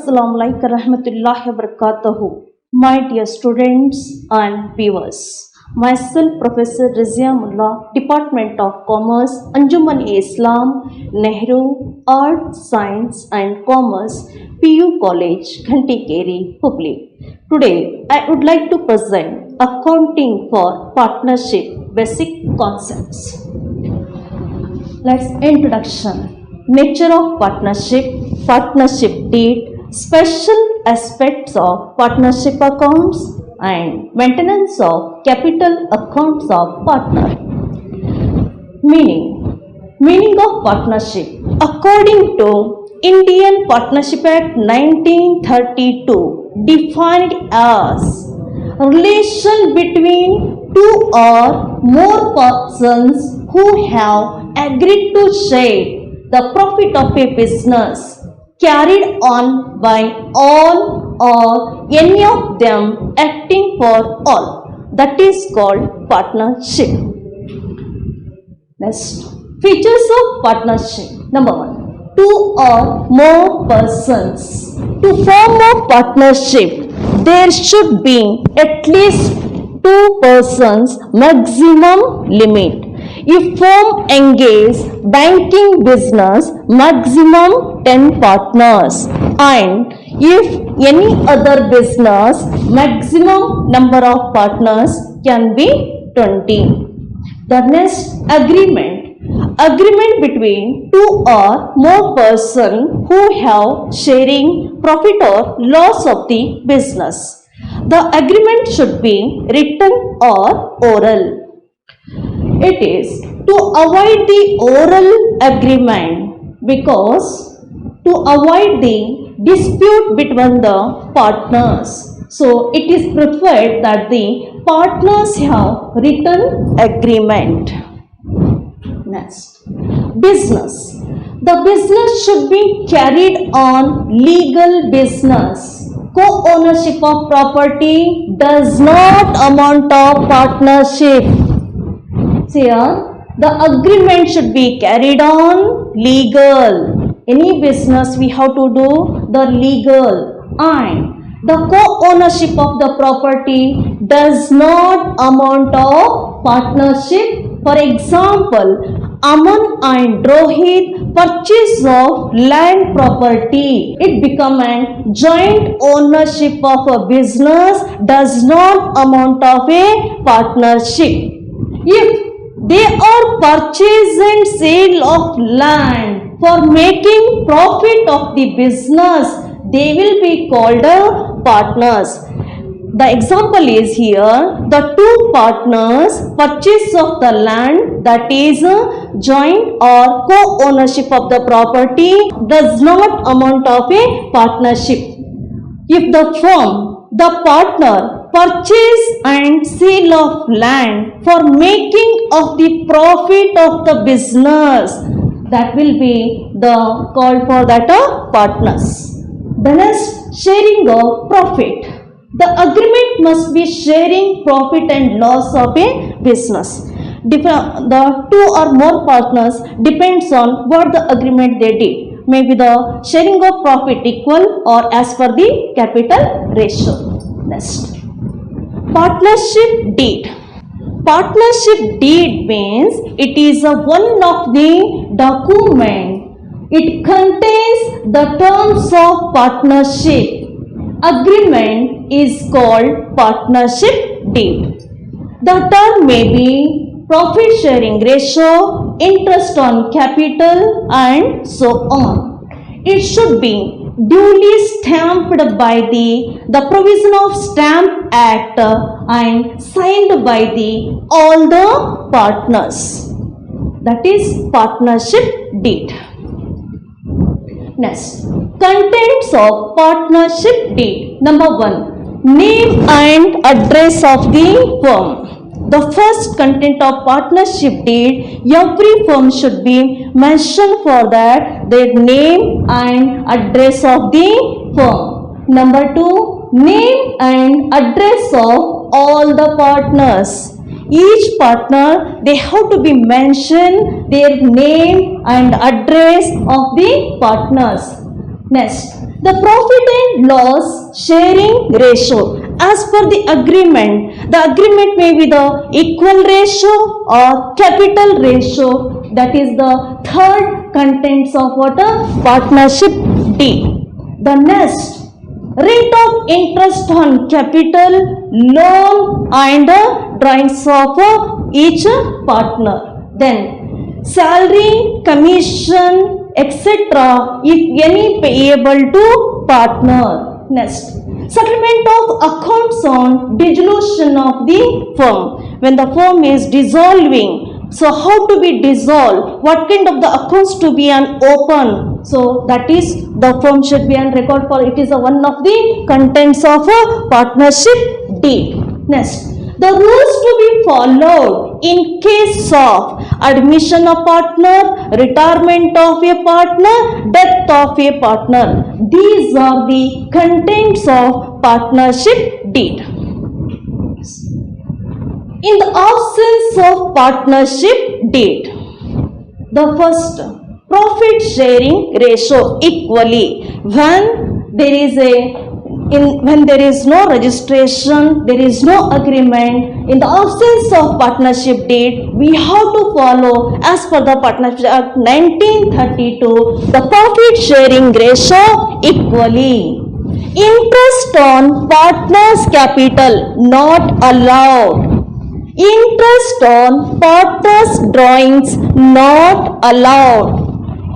Assalamu alaikum warahmatullahi wabarakatuh. My dear students and viewers, myself Professor Rizia Mullah, Department of Commerce, Anjuman-e-Islam, Nehru, Art, Science and Commerce, PU College, Ghantikeri, Hubli. Today, I would like to present Accounting for Partnership Basic Concepts. Let's introduction. Nature of partnership, partnership deed, special aspects of partnership accounts and maintenance of capital accounts of partner. Meaning of partnership. According to Indian Partnership Act 1932, defined as relation between two or more persons who have agreed to share the profit of a business carried on by all or any of them acting for all. That is called partnership. Next, features of partnership. Number 1, two or more persons. To form a partnership, there should be at least two persons maximum limit. If firm engage banking business, maximum 10 partners, and if any other business, maximum number of partners can be 20. The next, agreement between two or more persons who have sharing profit or loss of the business. The agreement should be written or oral. It is to avoid the oral agreement, because to avoid the dispute between the partners. So it is preferred that the partners have written agreement. Next, business. The business should be carried on legal business. Co-ownership of property does not amount of partnership. See here, the agreement should be carried on legal. Any business we have to do the legal, and the co-ownership of the property does not amount of partnership. For example, Aman and Rohit purchase of land property. It become a joint ownership of a business, does not amount of a partnership. If they are purchase and sale of land for making profit of the business, they will be called partners. The example is here, the two partners purchase of the land, that is joint or co-ownership of the property, does not amount of a partnership. If the firm, the partner, purchase and sale of land for making of the profit of the business, that will be the call for that partners. The next, sharing of profit. The agreement must be sharing profit and loss of a business. The two or more partners depends on what the agreement they did. Maybe the sharing of profit equal or as per the capital ratio. Next, partnership deed. Partnership deed means it is one of the document. It contains the terms of partnership. Agreement is called partnership deed. The term may be profit sharing ratio, interest on capital and so on. It should be duly stamped by the provision of Stamp Act and signed by all the partners. That is partnership deed. Next, contents of partnership deed. Number 1, name and address of the firm. The first content of partnership deed, every firm should be mentioned for that their name and address of the firm. Number 2, name and address of all the partners. Each partner, they have to be mentioned their name and address of the partners. Next, The profit and loss sharing ratio. As per the agreement may be the equal ratio or capital ratio. That is the third contents of what a partnership deed. The next, rate of interest on capital, loan and drawings of each partner. Then salary, commission, etc. if any payable to partner. Next, settlement of accounts on dissolution of the firm. When the firm is dissolving, so how to be dissolved? What kind of the accounts to be an open? So that is the firm should be on record for it is one of the contents of a partnership deed. Next, the rules to be followed in case of admission of partner, retirement of a partner, death of a partner. These are the contents of partnership deed. In the absence of partnership deed, the first, profit sharing ratio equally. When there is no registration, there is no agreement, in the absence of partnership deed, we have to follow as per the Partnership Act 1932, the profit sharing ratio equally. Interest on partners' capital not allowed. Interest on partners' drawings not allowed.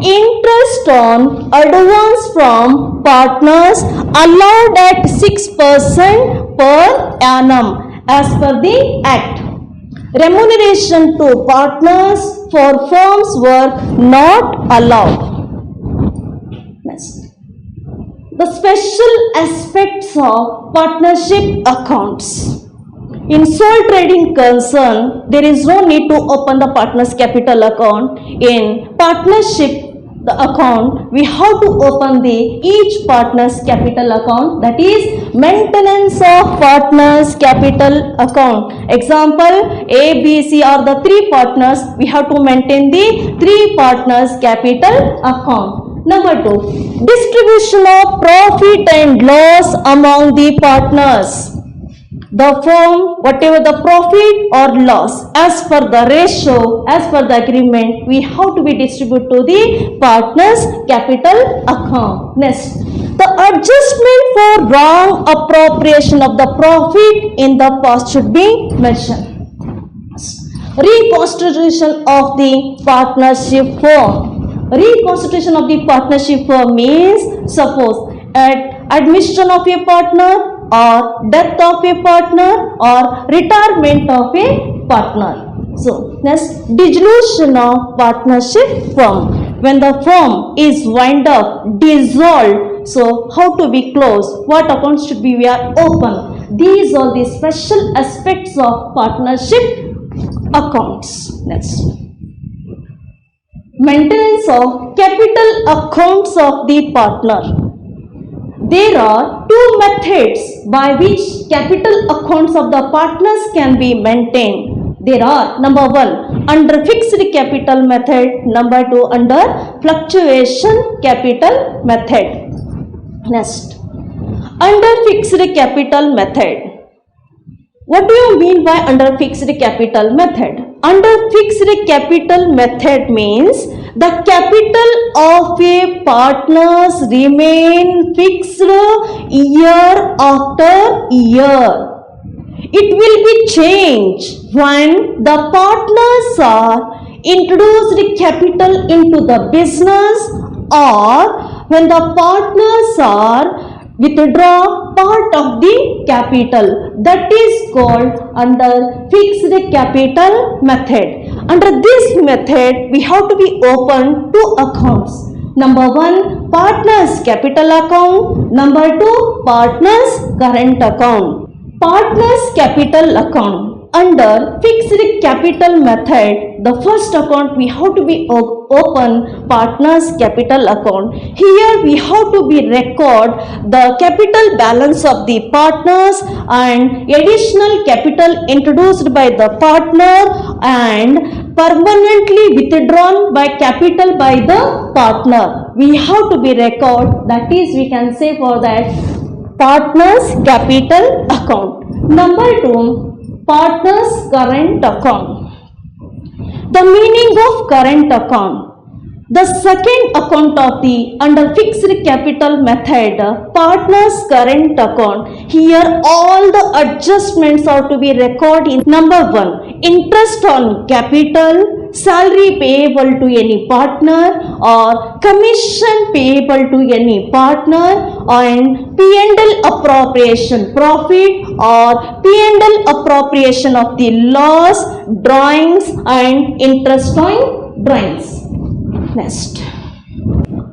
Interest on advance from partners allowed at 6% per annum as per the Act. Remuneration to partners for firm's work not allowed. Next, the special aspects of partnership accounts. In sole trading concern, there is no need to open the partner's capital account. In partnership the account, we have to open each partner's capital account, that is maintenance of partner's capital account. Example, A, B, C are the three partners. We have to maintain the three partners capital account. Number 2, distribution of profit and loss among the partners. The firm, whatever the profit or loss, as per the ratio, as per the agreement, we have to be distributed to the partners capital account. Next, the adjustment for wrong appropriation of the profit in the past should be mentioned. Reconstitution of the partnership firm. Reconstitution of the partnership firm means, suppose at admission of a partner or death of a partner or retirement of a partner. So, next, dissolution of partnership firm. When the firm is wind up, dissolved, so how to be closed? What accounts should be open? These are the special aspects of partnership accounts. Next, maintenance of capital accounts of the partner. There are two methods by which capital accounts of the partners can be maintained. There are, number 1, under fixed capital method, number 2, under fluctuation capital method. Next, under fixed capital method. What do you mean by under fixed capital method? Under fixed capital method means the capital of a partners remain fixed year after year. It will be changed when the partners are introduced capital into the business or when the partners are withdraw part of the capital. That is called under fixed capital method. Under this method, we have to be open two accounts. Number 1, partners capital account. Number 2, partners current account. Partners capital account. Under fixed capital method, the first account we have to be open partners capital account. Here we have to be record the capital balance of the partners and additional capital introduced by the partner and permanently withdrawn by capital by the partner. we have to be record, that is we can say for that partners capital account. Number 2, partners current account. The meaning of current account. The second account of the under fixed capital method, partners current account. Here all the adjustments are to be recorded in number 1, interest on capital, salary payable to any partner or commission payable to any partner, and P&L appropriation profit or P&L appropriation of the loss, drawings and interest on drawings. Next,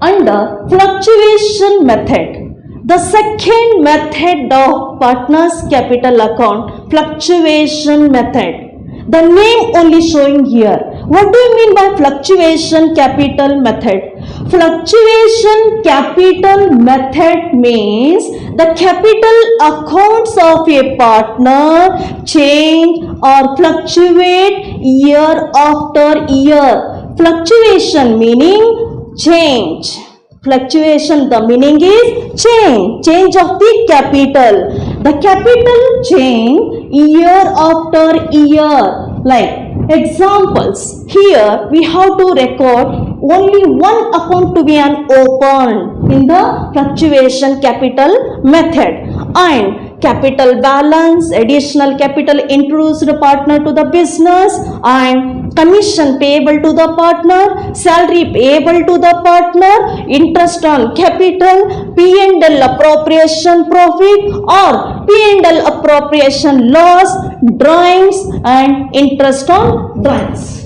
under fluctuation method, the second method of partners capital account, fluctuation method. The name only showing here. What do you mean by fluctuation capital method? Fluctuation capital method means the capital accounts of a partner change or fluctuate year after year. Fluctuation meaning change. Fluctuation, the meaning is change of the capital. The capital change year after year. Like examples, here we have to record only one account to be opened in the fluctuation capital method, and capital balance, additional capital introduced partner to the business, and commission payable to the partner, salary payable to the partner, interest on capital, P&L appropriation profit or P&L appropriation loss, drawings and interest on drawings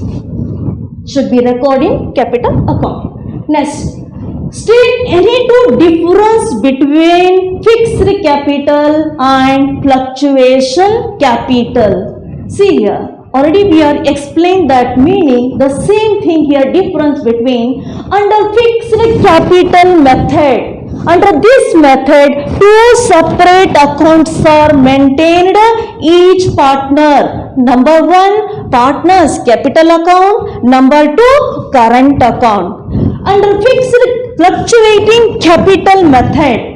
should be recorded in capital account. Next, state any two difference between fixed capital and fluctuation capital. See here, already we are explained that meaning, the same thing here, difference between under fixed capital method. Under this method, two separate accounts are maintained each partner. Number 1, partner's capital account. Number 2, current account. Under fixed fluctuating capital method,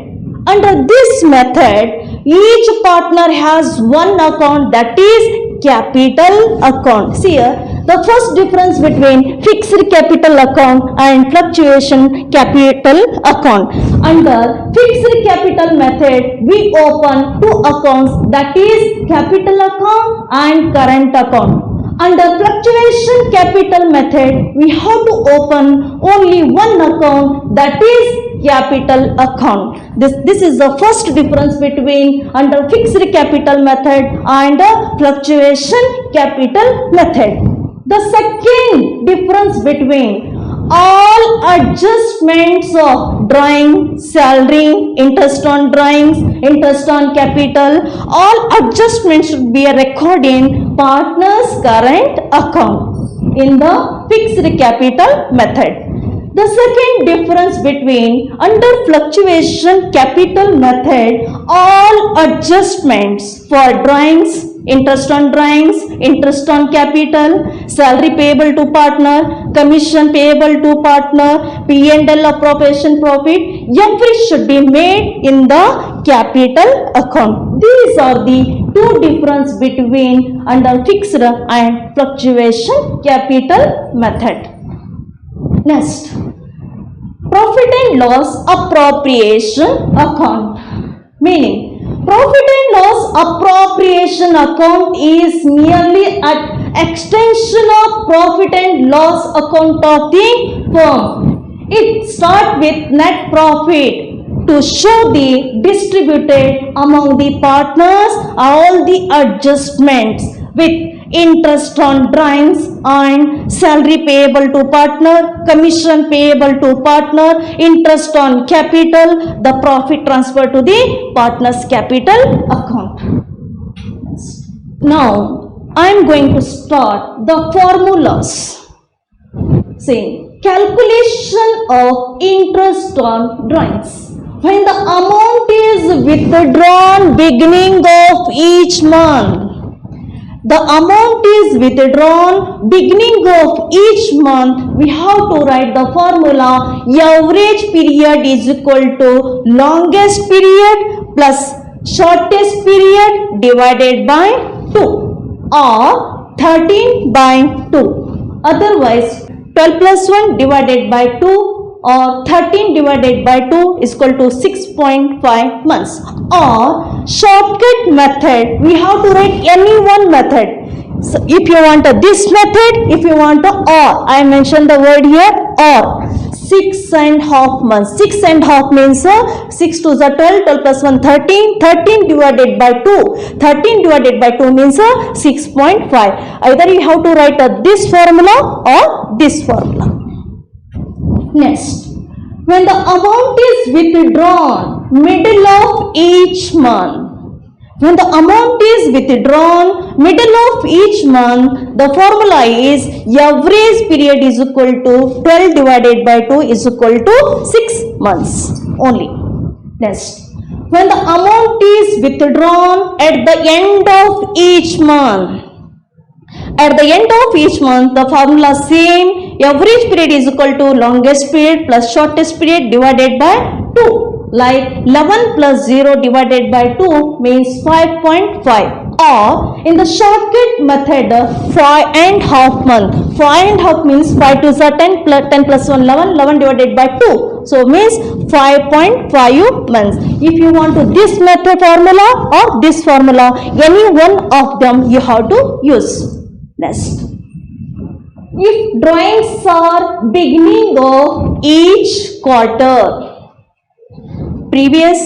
under this method, each partner has one account, that is capital account. See here, the first difference between fixed capital account and fluctuation capital account. Under fixed capital method, we open two accounts, that is capital account and current account. Under fluctuation capital method, we have to open only one account, that is capital account. This is the first difference between under fixed capital method and fluctuation capital method. The second difference between all adjustments of drawing, salary, interest on drawings, interest on capital, all adjustments should be recorded in partner's current account in the fixed capital method. The second difference between under fluctuation capital method, all adjustments for drawings, interest on drawings, interest on capital, salary payable to partner, commission payable to partner, P&L appropriation profit, every should be made in the capital account. These are the two difference between under fixed and fluctuation capital method. Next, profit and loss appropriation account. Meaning, profit and loss appropriation account is merely an extension of profit and loss account of the firm. It starts with net profit to show the distributed among the partners all the adjustments with interest on drawings and salary payable to partner, commission payable to partner, interest on capital, the profit transfer to the partner's capital account. Now, I am going to start the formulas. See, calculation of interest on drawings. When the amount is withdrawn beginning of each month, the amount is withdrawn beginning of each month, we have to write the formula average period is equal to longest period plus shortest period divided by 2 or 13 by 2. Otherwise 12 plus 1 divided by 2 or 13 divided by 2 is equal to 6.5 months. Or shortcut method, we have to write any one method. So if you want this method, if you want or, I mentioned the word here or, 6.5 months. 6.5 means 6 to the 12, 12 plus 1 13, 13 divided by 2, 13 divided by 2 means 6.5. Either you have to write this formula or this formula. Next, when the amount is withdrawn middle of each month, when the amount is withdrawn middle of each month, the formula is average period is equal to 12 divided by 2 is equal to 6 months only. Next, when the amount is withdrawn at the end of each month, at the end of each month, the formula same, average period is equal to longest period plus shortest period divided by 2. Like 11 plus 0 divided by 2 means 5.5. Or in the shortcut method, 5.5 month. 5.5 means 5 to the 10 plus 1 11, 11 divided by 2. So means 5.5 months. If you want to this method formula or this formula, any one of them you have to use. Next, if drawings are beginning of each quarter, previous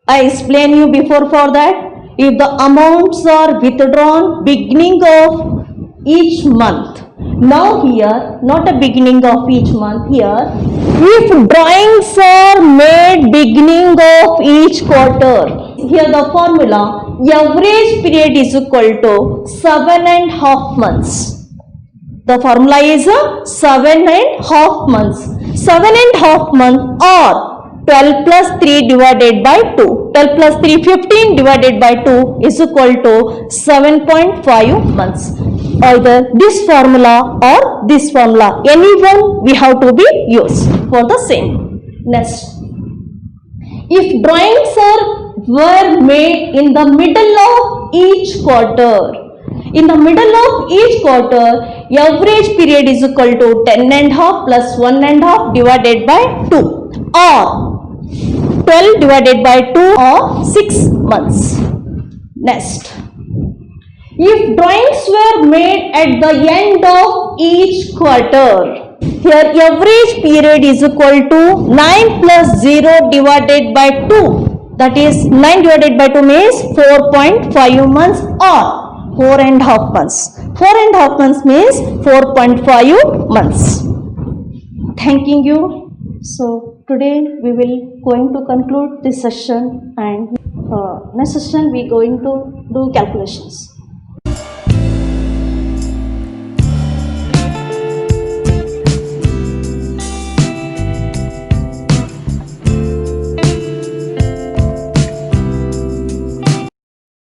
I explained you before for that, if the amounts are withdrawn beginning of each month. Now here, not a beginning of each month, here if drawings are made beginning of each quarter, here the formula average period is equal to 7.5 months. The formula is 7.5 months. 7.5 months or 12 plus 3 divided by 2. 12 plus 3, 15 divided by 2 is equal to 7.5 months. Either this formula or this formula, any one we have to be used for the same. Next, if drawings were made in the middle of each quarter, in the middle of each quarter, average period is equal to 10.5 plus 1.5 divided by 2 or 12 divided by 2 or 6 months. Next, if drawings were made at the end of each quarter, here average period is equal to 9 plus 0 divided by 2. That is 9 divided by 2 means 4.5 months or 4.5 months. 4.5 months means 4.5 months. Thanking you. So today we will going to conclude this session, and next session we going to do calculations.